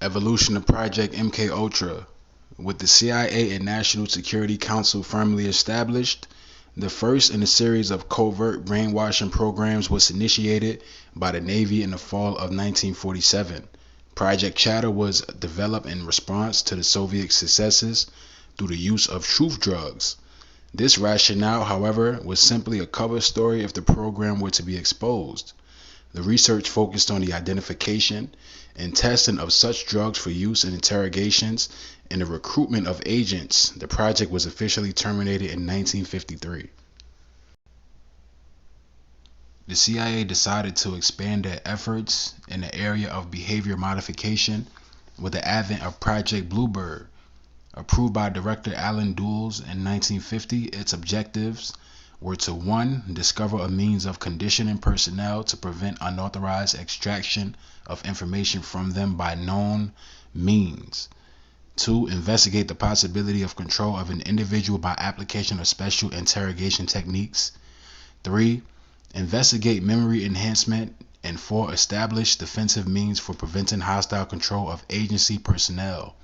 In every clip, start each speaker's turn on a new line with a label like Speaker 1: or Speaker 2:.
Speaker 1: Evolution of Project MK Ultra. With the CIA and National Security Council firmly established, the first in a series of covert brainwashing programs was initiated by the Navy in the fall of 1947. Project Chatter was developed in response to the Soviet successes through the use of truth drugs. This rationale, however, was simply a cover story if the program were to be exposed. The research focused on the identification and testing of such drugs for use in interrogations and the recruitment of agents. The project was officially terminated in 1953. The CIA decided to expand their efforts in the area of behavior modification with the advent of Project Bluebird. Approved by Director Alan Dulles in 1950, its objectives were to 1. Discover a means of conditioning personnel to prevent unauthorized extraction of information from them by known means. 2. Investigate the possibility of control of an individual by application of special interrogation techniques. 3. Investigate memory enhancement. And 4. Establish defensive means for preventing hostile control of agency personnel.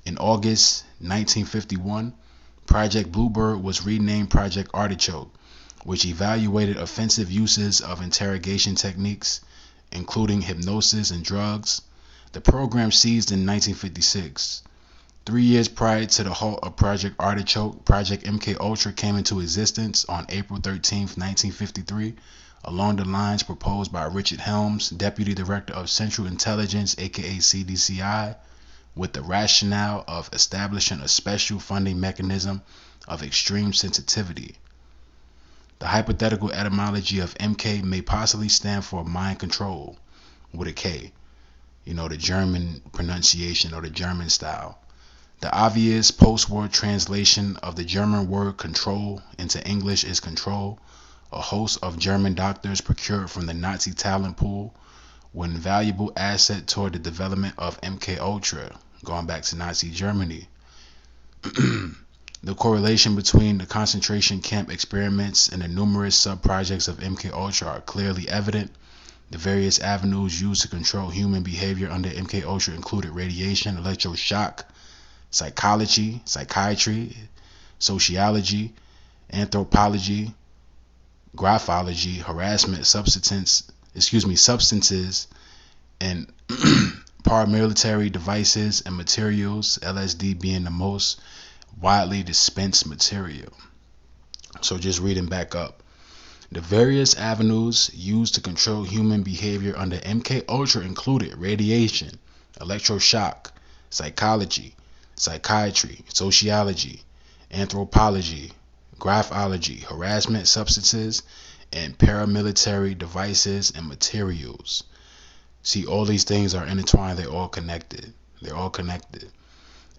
Speaker 1: In August 1951, Project Bluebird was renamed Project Artichoke, which evaluated offensive uses of interrogation techniques, including hypnosis and drugs. The program ceased in 1956. 3 years prior to the halt of Project Artichoke, Project MK Ultra came into existence on April 13, 1953, along the lines proposed by Richard Helms, Deputy Director of Central Intelligence, aka CDCI, with the rationale of establishing a special funding mechanism of extreme sensitivity. The hypothetical etymology of MK may possibly stand for mind control with a K, the German pronunciation or the German style. The obvious post-war translation of the German word control into English is control. A host of German doctors procured from the Nazi talent pool were an invaluable asset toward the development of MK Ultra, going back to Nazi Germany. The correlation between the concentration camp experiments and the numerous sub-projects of MK Ultra are clearly evident. The various avenues used to control human behavior under MK Ultra included radiation, electroshock, psychology, psychiatry, sociology, anthropology, graphology, harassment, substances, and paramilitary devices and materials, LSD being the most widely dispensed material. So just reading back up. The various avenues used to control human behavior under MK Ultra included radiation, electroshock, psychology, psychiatry, sociology, anthropology, graphology, harassment, substances, and paramilitary devices and materials. See, all these things are intertwined. They're all connected.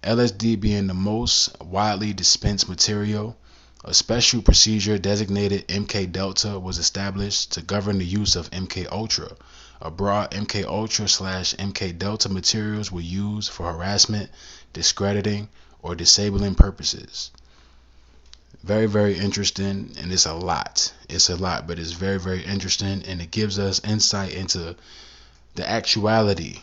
Speaker 1: LSD being the most widely dispensed material, a special procedure designated MK Delta was established to govern the use of MK Ultra. Abroad, MK Ultra / MK Delta materials were used for harassment, discrediting, or disabling purposes. Very, very interesting, and it's a lot, but it's very, very interesting, and it gives us insight into the actuality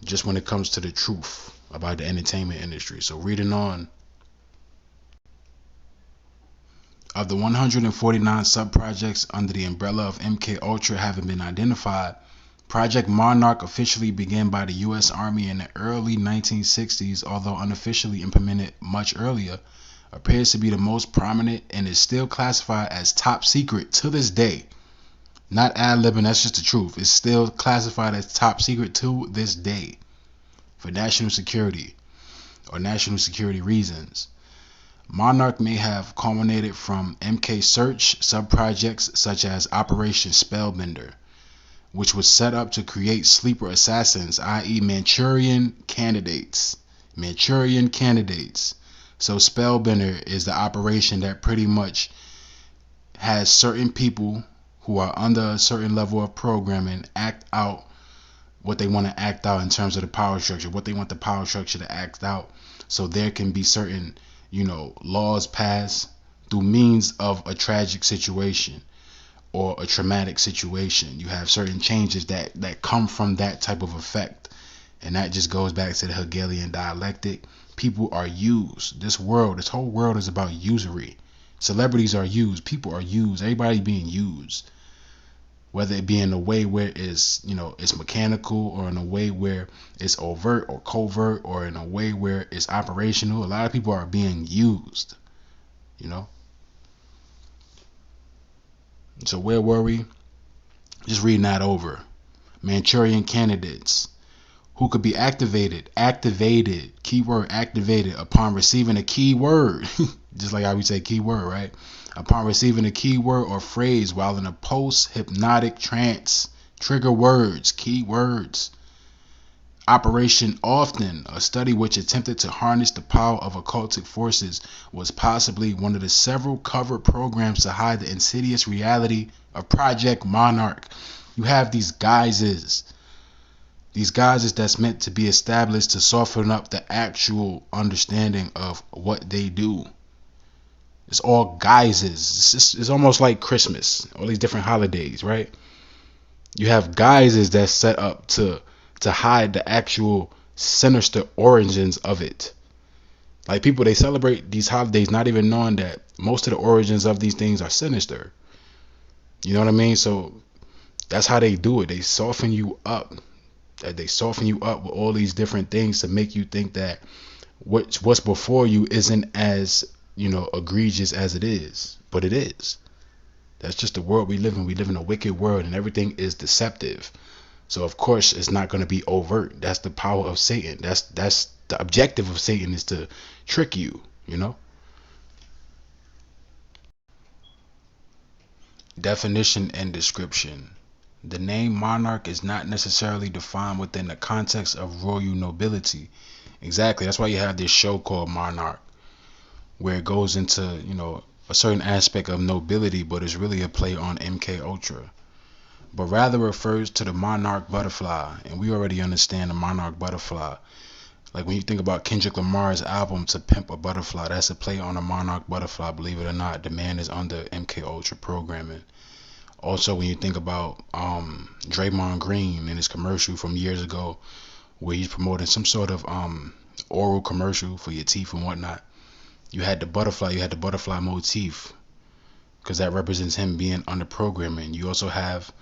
Speaker 1: just when it comes to the truth about the entertainment industry. So reading on. Of the 149 sub-projects under the umbrella of MK Ultra having been identified, Project Monarch officially began by the U.S. Army in the early 1960s, although unofficially implemented much earlier, appears to be the most prominent and is still classified as top secret to this day. Not ad-libbing, that's just the truth. It's still classified as top secret to this day for national security or national security reasons. Monarch may have culminated from MK Search sub-projects such as Operation Spellbinder, which was set up to create sleeper assassins, i.e. Manchurian candidates. So Spellbinder is the operation that pretty much has certain people who are under a certain level of programming act out what they want to act out in terms of the power structure, what they want the power structure to act out, so there can be certain, laws passed through means of a tragic situation or a traumatic situation. You have certain changes that come from that type of effect, And that just goes back to the Hegelian dialectic. People are used. This whole world is about usury. Celebrities are used. People are used. Everybody being used. Whether it be in a way where it's mechanical, or in a way where it's overt or covert, or in a way where it's operational. A lot of people are being used. So where were we? Just reading that over. Manchurian candidates who could be activated, keyword activated, upon receiving a keyword. Just like how we say keyword, right? Upon receiving a keyword or phrase while in a post-hypnotic trance. Trigger words, keywords. Operation Often, a study which attempted to harness the power of occultic forces, was possibly one of the several covered programs to hide the insidious reality of Project Monarch. You have these guises that's meant to be established to soften up the actual understanding of what they do. It's all guises. It's almost like Christmas, all these different holidays, right? You have guises that's set up to hide the actual sinister origins of it. Like, people, they celebrate these holidays not even knowing that most of the origins of these things are sinister. You know what I mean? So that's how they do it. They soften you up. They soften you up with all these different things to make you think that what's before you isn't as egregious as it is. But it is. That's just the world we live in. We live in a wicked world, and everything is deceptive. So of course it's not going to be overt. That's the power of Satan. That's the objective of Satan, is to trick you. Definition and description. The name monarch is not necessarily defined within the context of royal nobility. Exactly. That's why you have this show called Monarch, where it goes into a certain aspect of nobility, but it's really a play on MK Ultra. But rather refers to the monarch butterfly, and we already understand the monarch butterfly. Like, when you think about Kendrick Lamar's album To Pimp a Butterfly, that's a play on a monarch butterfly. Believe it or not, the man is under MK Ultra programming. Also, when you think about Draymond Green in his commercial from years ago, where he's promoting some sort of oral commercial for your teeth and whatnot, you had the butterfly motif, because that represents him being under programming. You also have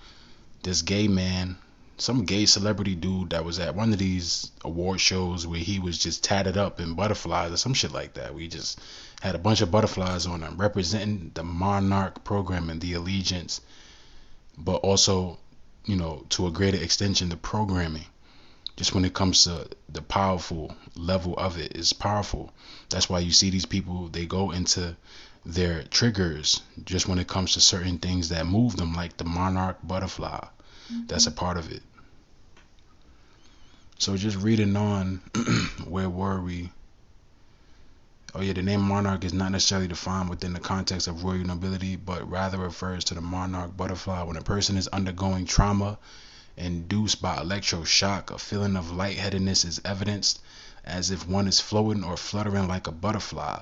Speaker 1: this gay man, some gay celebrity dude that was at one of these award shows where he was just tatted up in butterflies or some shit like that. We just had a bunch of butterflies on him, representing the monarch program and the allegiance, but also, to a greater extension, the programming. Just when it comes to the powerful level of it, is powerful. That's why you see these people, they go into their triggers just when it comes to certain things that move them, like the monarch butterfly. That's a part of it. So just reading on, where were we? Oh yeah, the name monarch is not necessarily defined within the context of royal nobility, but rather refers to the monarch butterfly. When a person is undergoing trauma induced by electroshock, a feeling of lightheadedness is evidenced, as if one is floating or fluttering like a butterfly.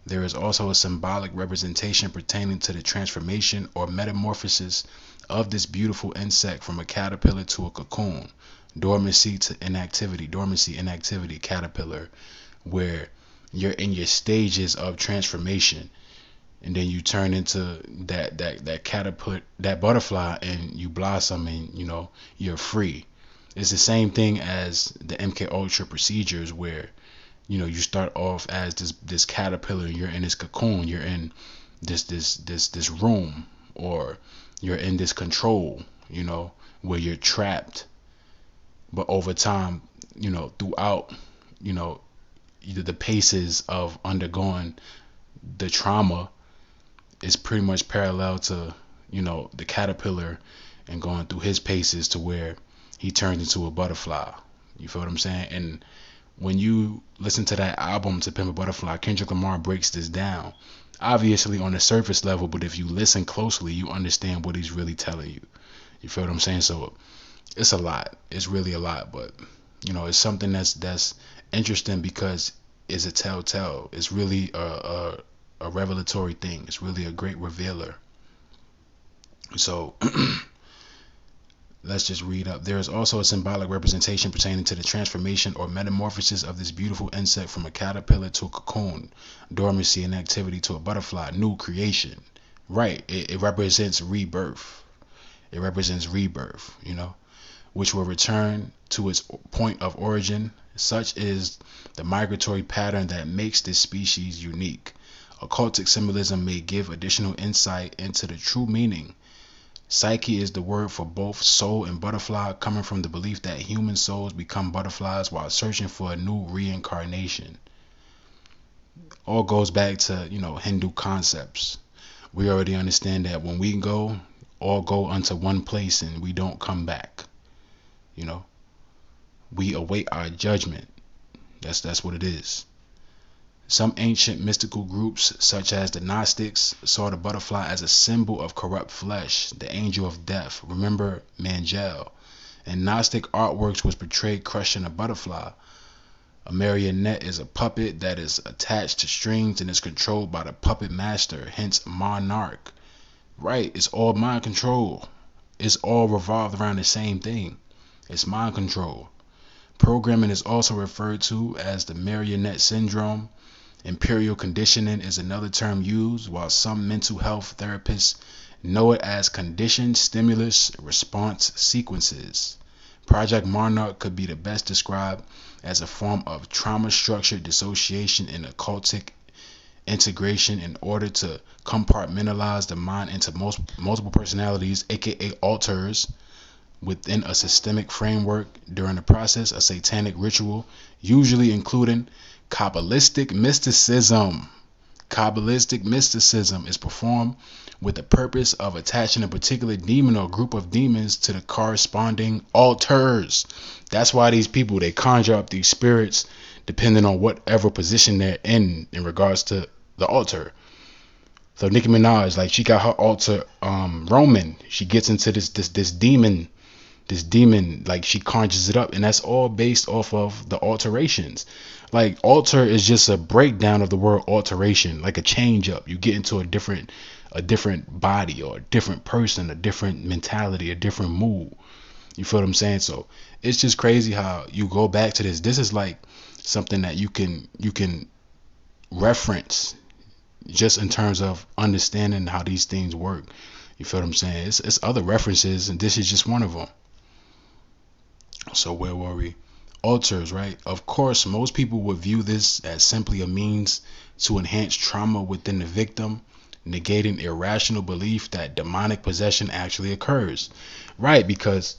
Speaker 1: There is also a symbolic representation pertaining to the transformation or metamorphosis of this beautiful insect from a caterpillar to a cocoon. Dormancy, inactivity, caterpillar, where you're in your stages of transformation, and then you turn into that caterpillar, that butterfly, and you blossom, and you're free. It's the same thing as the MK Ultra procedures, where you start off as this caterpillar, you're in this cocoon, you're in this room, or you're in this control, where you're trapped. But over time, throughout, the paces of undergoing the trauma is pretty much parallel to, the caterpillar, and going through his paces to where he turns into a butterfly. You feel what I'm saying? And when you listen to that album, To Pimp a Butterfly, Kendrick Lamar breaks this down, obviously on the surface level, but if you listen closely, you understand what he's really telling you. You feel what I'm saying? So it's a lot. It's really a lot, but it's something that's interesting, because it's a telltale. It's really a revelatory thing. It's really a great revealer. So Let's just read up. There is also a symbolic representation pertaining to the transformation or metamorphosis of this beautiful insect from a caterpillar to a cocoon, dormancy and activity to a butterfly, new creation. Right, it represents rebirth. It represents rebirth, which will return to its point of origin. Such is the migratory pattern that makes this species unique. Occultic symbolism may give additional insight into the true meaning. Psyche is the word for both soul and butterfly, coming from the belief that human souls become butterflies while searching for a new reincarnation. All goes back to, Hindu concepts. We already understand that when we go, all go unto one place and we don't come back. We await our judgment. That's what it is. Some ancient mystical groups, such as the Gnostics, saw the butterfly as a symbol of corrupt flesh, the angel of death. Remember Mangel. In Gnostic artworks was portrayed crushing a butterfly. A marionette is a puppet that is attached to strings and is controlled by the puppet master, hence monarch. Right, it's all mind control. It's all revolved around the same thing. It's mind control. Programming is also referred to as the marionette syndrome. Imperial conditioning is another term used, while some mental health therapists know it as conditioned stimulus response sequences. Project Monarch could be the best described as a form of trauma-structured dissociation and occultic integration in order to compartmentalize the mind into multiple personalities, aka alters, within a systemic framework. During the process, a satanic ritual, usually including Kabbalistic mysticism. Kabbalistic mysticism is performed with the purpose of attaching a particular demon or group of demons to the corresponding altars. That's why these people, they conjure up these spirits depending on whatever position they're in regards to the altar. So Nicki Minaj, like, she got her altar Roman. She gets into this demon, like, she conjures it up, and that's all based off of the alterations. Like, alter is just a breakdown of the word alteration, like a change up. You get into a different body or a different person, a different mentality, a different mood. You feel what I'm saying? So it's just crazy how you go back to this. This is like something that you can reference just in terms of understanding how these things work. You feel what I'm saying? It's other references, and this is just one of them. So where were we? Altars, right? Of course, most people would view this as simply a means to enhance trauma within the victim, negating irrational belief that demonic possession actually occurs. Right, because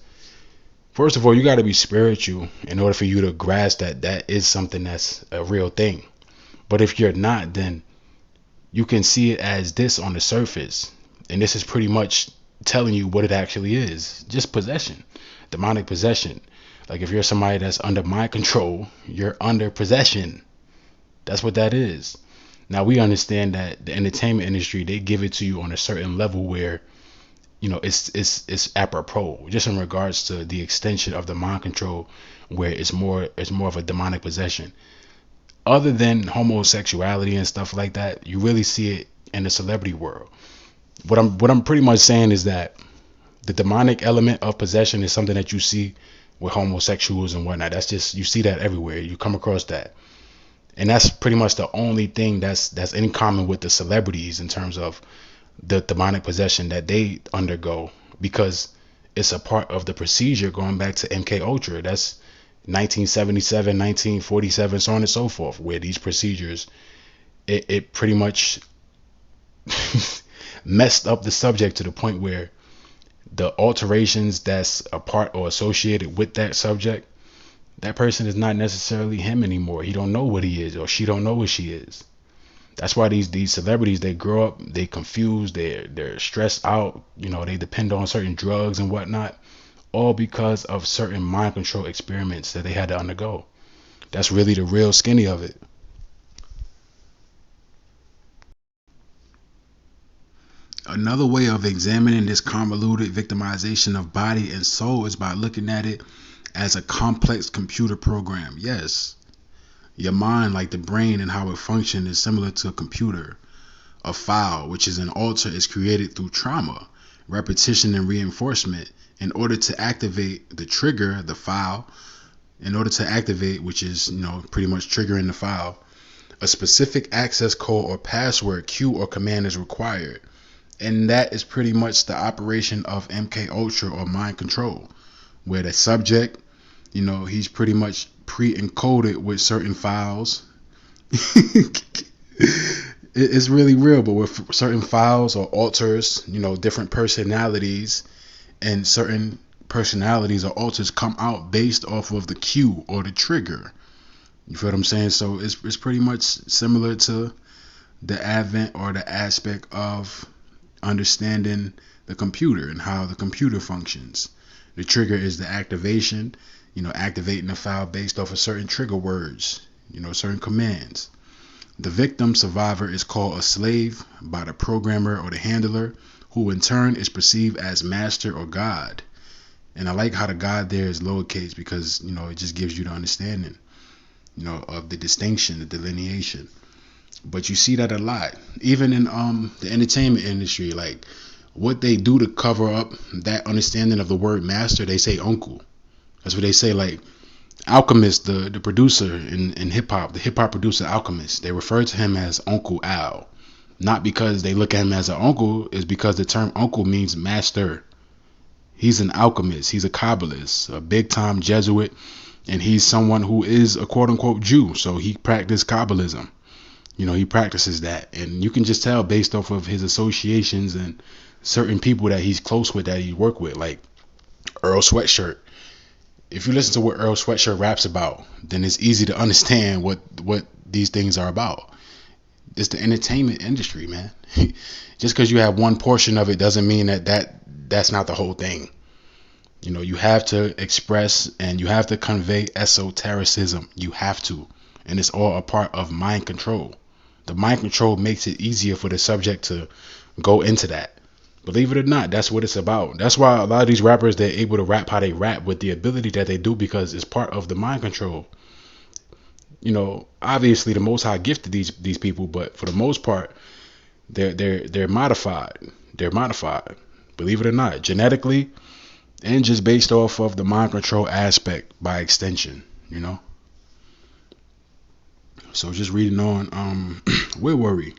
Speaker 1: first of all, you got to be spiritual in order for you to grasp that that is something that's a real thing. But if you're not, then you can see it as this on the surface. And this is pretty much telling you what it actually is. Just possession, demonic possession. Like, if you're somebody that's under my control, you're under possession. That's what that is. Now, we understand that the entertainment industry, they give it to you on a certain level where, it's apropos, just in regards to the extension of the mind control, where it's more of a demonic possession. Other than homosexuality and stuff like that, you really see it in the celebrity world. What I'm pretty much saying is that the demonic element of possession is something that you see with homosexuals and whatnot. That's just, you see that everywhere. You come across that. And that's pretty much the only thing that's in common with the celebrities in terms of the demonic possession that they undergo, because it's a part of the procedure going back to MK Ultra. That's 1977, 1947, so on and so forth, where these procedures, it pretty much messed up the subject to the point where the alterations that's a part or associated with that subject, that person is not necessarily him anymore. He don't know what he is, or she don't know what she is. That's why these celebrities, they grow up, they confused, they're stressed out, they depend on certain drugs and whatnot, all because of certain mind control experiments that they had to undergo. That's really the real skinny of it. Another way of examining this convoluted victimization of body and soul is by looking at it as a complex computer program. Yes, your mind, like the brain and how it functions, is similar to a computer. A file, which is an alter, is created through trauma. repetition, and reinforcement in order to activate the trigger, the file. In order to activate, which is, pretty much triggering the file, a specific access code or password, cue, or command is required. And that is pretty much the operation of MK Ultra or mind control, where the subject, he's pretty much pre-encoded with certain files. It's really real, but with certain files or alters, different personalities, and certain personalities or alters come out based off of the cue or the trigger. You feel what I'm saying? So it's pretty much similar to the advent or the aspect of understanding the computer and how the computer functions. The trigger is the activation, activating the file based off of certain trigger words, certain commands. The victim survivor is called a slave by the programmer or the handler, who in turn is perceived as master or God. And I like how the God there is lowercase because, it just gives you the understanding, of the distinction, the delineation. But you see that a lot, even in the entertainment industry. Like, what they do to cover up that understanding of the word master, they say uncle. That's what they say. Like, Alchemist, the producer in hip-hop, the hip-hop producer Alchemist, they refer to him as Uncle Al. Not because they look at him as an uncle, it's because the term uncle means master. He's an alchemist, he's a Kabbalist, a big-time Jesuit, and he's someone who is a quote-unquote Jew, so he practiced Kabbalism. He practices that, and you can just tell based off of his associations and certain people that he's close with, that he worked with, like Earl Sweatshirt. If you listen to what Earl Sweatshirt raps about, then it's easy to understand what these things are about. It's the entertainment industry, man. Just because you have one portion of it doesn't mean that's not the whole thing. You have to express and you have to convey esotericism. You have to. And it's all a part of mind control. The mind control makes it easier for the subject to go into that. Believe it or not, that's what it's about. That's why a lot of these rappers, they're able to rap how they rap with the ability that they do, because it's part of the mind control. Obviously the Most High gifted these people, but for the most part, they're modified. They're modified. Believe it or not, genetically, and just based off of the mind control aspect by extension. So just reading on, where were we?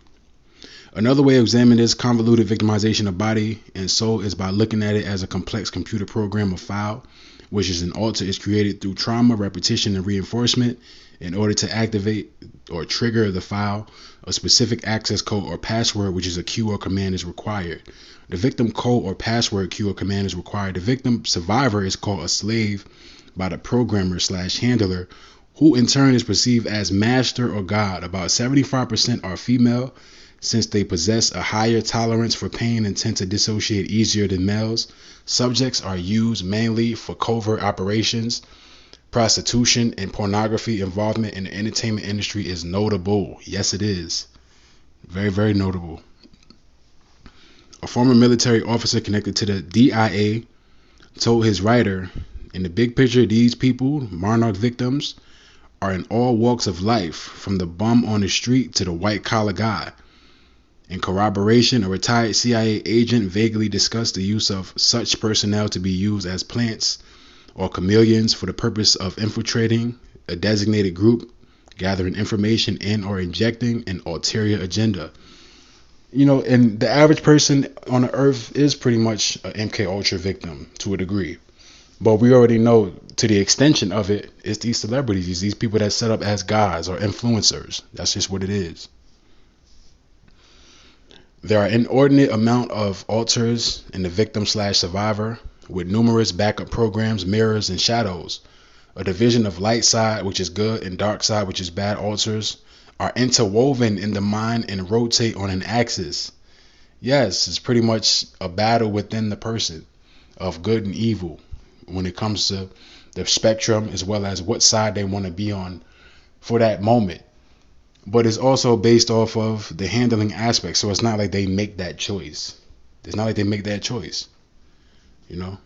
Speaker 1: Another way of examining this convoluted victimization of body and soul is by looking at it as a complex computer program or file, which is an alter is created through trauma, repetition, and reinforcement in order to activate or trigger the file. A specific access code or password, which is a cue or command, is required. The victim code or password, cue, or command is required. The victim survivor is called a slave by the programmer/handler, who in turn is perceived as master or God. About 75% are female, since they possess a higher tolerance for pain and tend to dissociate easier than males. Subjects are used mainly for covert operations. Prostitution and pornography involvement in the entertainment industry is notable. Yes, it is. Very, very notable. A former military officer connected to the DIA told his writer, in the big picture, these people, Monarch victims, are in all walks of life, from the bum on the street to the white-collar guy. In corroboration, a retired CIA agent vaguely discussed the use of such personnel to be used as plants or chameleons for the purpose of infiltrating a designated group, gathering information, and or injecting an ulterior agenda. And the average person on the earth is pretty much an MK Ultra victim to a degree. But we already know, to the extension of it, it's these celebrities, these people that set up as gods or influencers. That's just what it is. There are inordinate amount of alters in the victim/survivor, with numerous backup programs, mirrors, and shadows. A division of light side, which is good, and dark side, which is bad alters, are interwoven in the mind and rotate on an axis. Yes, it's pretty much a battle within the person of good and evil when it comes to the spectrum, as well as what side they want to be on for that moment. But it's also based off of the handling aspect. So it's not like they make that choice. It's not like they make that choice. Now,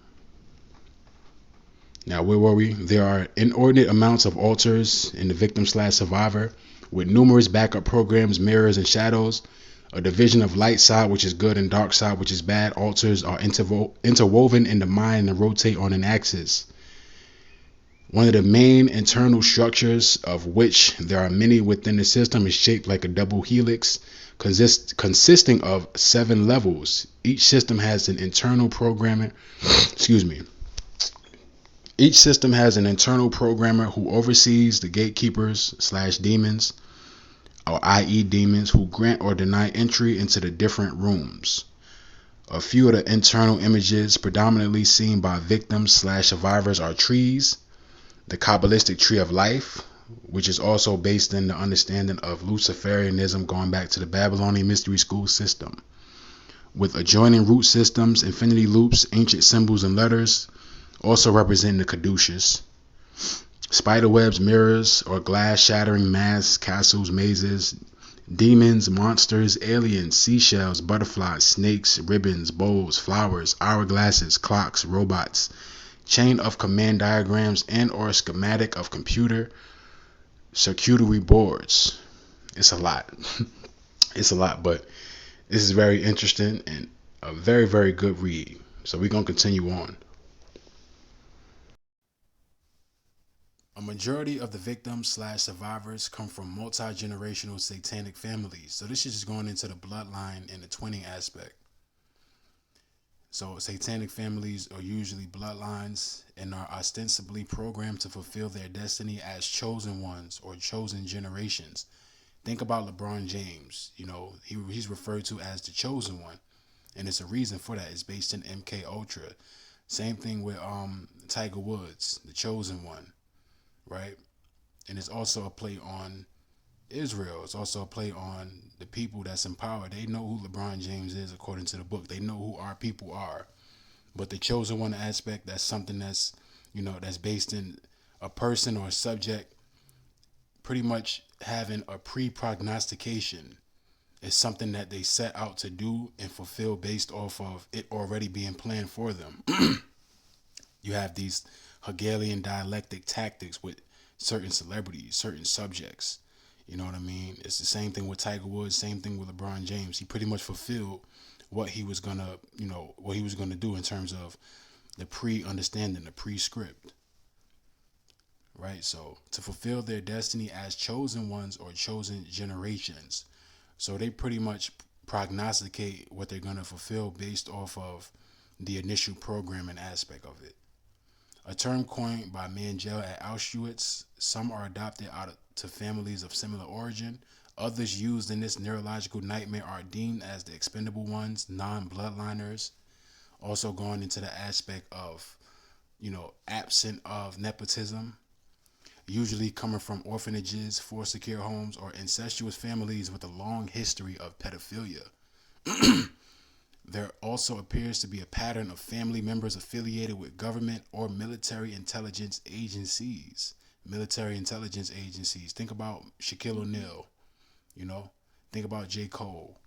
Speaker 1: where were we? There are inordinate amounts of alters in the victim/survivor, with numerous backup programs, mirrors, and shadows. A division of light side, which is good, and dark side, which is bad. Altars are interwoven in the mind and rotate on an axis. One of the main internal structures, of which there are many within the system, is shaped like a double helix, consisting of 7 levels. Each system has an internal programmer. Each system has an internal programmer who oversees the gatekeepers/demons, or i.e. demons, who grant or deny entry into the different rooms. A few of the internal images predominantly seen by victims/survivors are trees, the Kabbalistic tree of life, which is also based in the understanding of Luciferianism going back to the Babylonian mystery school system, with adjoining root systems, infinity loops, ancient symbols and letters, also representing the caduceus. Spiderwebs, mirrors, or glass shattering masks, castles, mazes, demons, monsters, aliens, seashells, butterflies, snakes, ribbons, bowls, flowers, hourglasses, clocks, robots, chain of command diagrams, and or schematic of computer circuitry boards. It's a lot. It's a lot, but this is very interesting and a very, very good read. So we're going to continue on. A majority of the victims/survivors come from multi-generational satanic families. So this is just going into the bloodline and the twinning aspect. So satanic families are usually bloodlines and are ostensibly programmed to fulfill their destiny as chosen ones or chosen generations. Think about LeBron James. He's referred to as the chosen one, and it's a reason for that. It's based in MK Ultra. Same thing with Tiger Woods, the chosen one, right? And it's also a play on Israel. It's also a play on the people that's in power. They know who LeBron James is according to the book. They know who our people are. But the chosen one aspect, that's something that's, that's based in a person or a subject pretty much having a pre-prognostication. It's something that they set out to do and fulfill based off of it already being planned for them. You have these Hegelian dialectic tactics with certain celebrities, certain subjects. You know what I mean? It's the same thing with Tiger Woods, same thing with LeBron James. He pretty much fulfilled what he was gonna do in terms of the pre-understanding, the pre-script. Right? So to fulfill their destiny as chosen ones or chosen generations. So they pretty much prognosticate what they're gonna fulfill based off of the initial programming aspect of it. A term coined by Mengele at Auschwitz, some are adopted out to families of similar origin. Others used in this neurological nightmare are deemed as the expendable ones, non-bloodliners. Also going into the aspect of, absent of nepotism, usually coming from orphanages, foster care homes, or incestuous families with a long history of pedophilia. There also appears to be a pattern of family members affiliated with government or military intelligence agencies. Think about Shaquille O'Neal, think about J. Cole.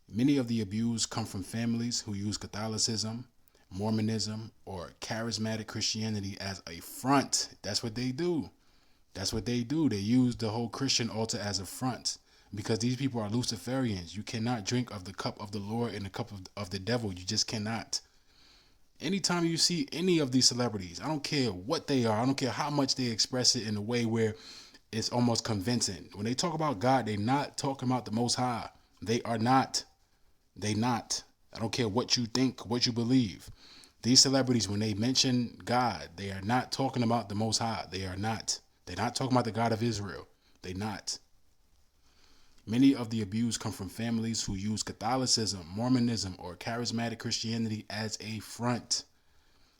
Speaker 1: Many of the abused come from families who use Catholicism, Mormonism, or charismatic Christianity as a front. That's what they do. They use the whole Christian altar as a front. Because these people are Luciferians. You cannot drink of the cup of the Lord and the cup of the devil. You just cannot. Anytime you see any of these celebrities, I don't care what they are. I don't care how much they express it in a way where it's almost convincing. When they talk about God, they're not talking about the Most High. They are not. They not. I don't care what you think, what you believe. These celebrities, when they mention God, they are not talking about the Most High. They are not. They're not talking about the God of Israel. They're not. Many of the abused come from families who use Catholicism, Mormonism, or charismatic Christianity as a front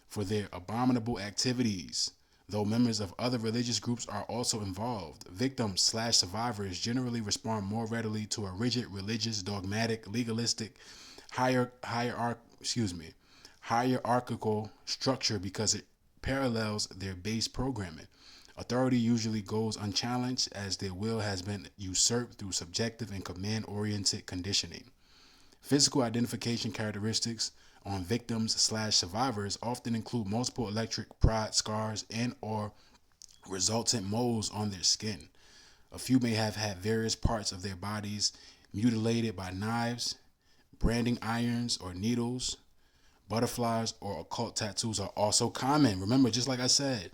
Speaker 1: for their abominable activities. Though members of other religious groups are also involved, victims/survivors generally respond more readily to a rigid religious, dogmatic, legalistic, hierarchical structure because it parallels their base programming. Authority usually goes unchallenged as their will has been usurped through subjective and command-oriented conditioning. Physical identification characteristics on victims/survivors often include multiple electric prod scars and or resultant moles on their skin. A few may have had various parts of their bodies mutilated by knives, branding irons or needles. Butterflies or occult tattoos are also common. Remember, just like I said,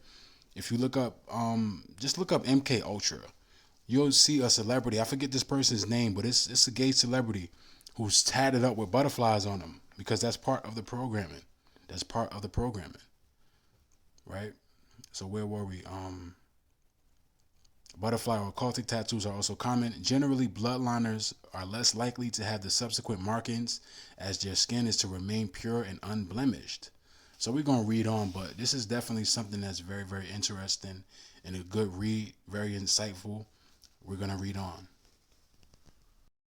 Speaker 1: if you look up, just look up MK Ultra, you'll see a celebrity. I forget this person's name, but it's a gay celebrity who's tatted up with butterflies on them because that's part of the programming. That's part of the programming, right? So where were we? Butterfly or occultic tattoos are also common. Generally, bloodliners are less likely to have the subsequent markings as their skin is to remain pure and unblemished. So we're going to read on, but this is definitely something that's very, very interesting and a good read, very insightful. We're going to read on.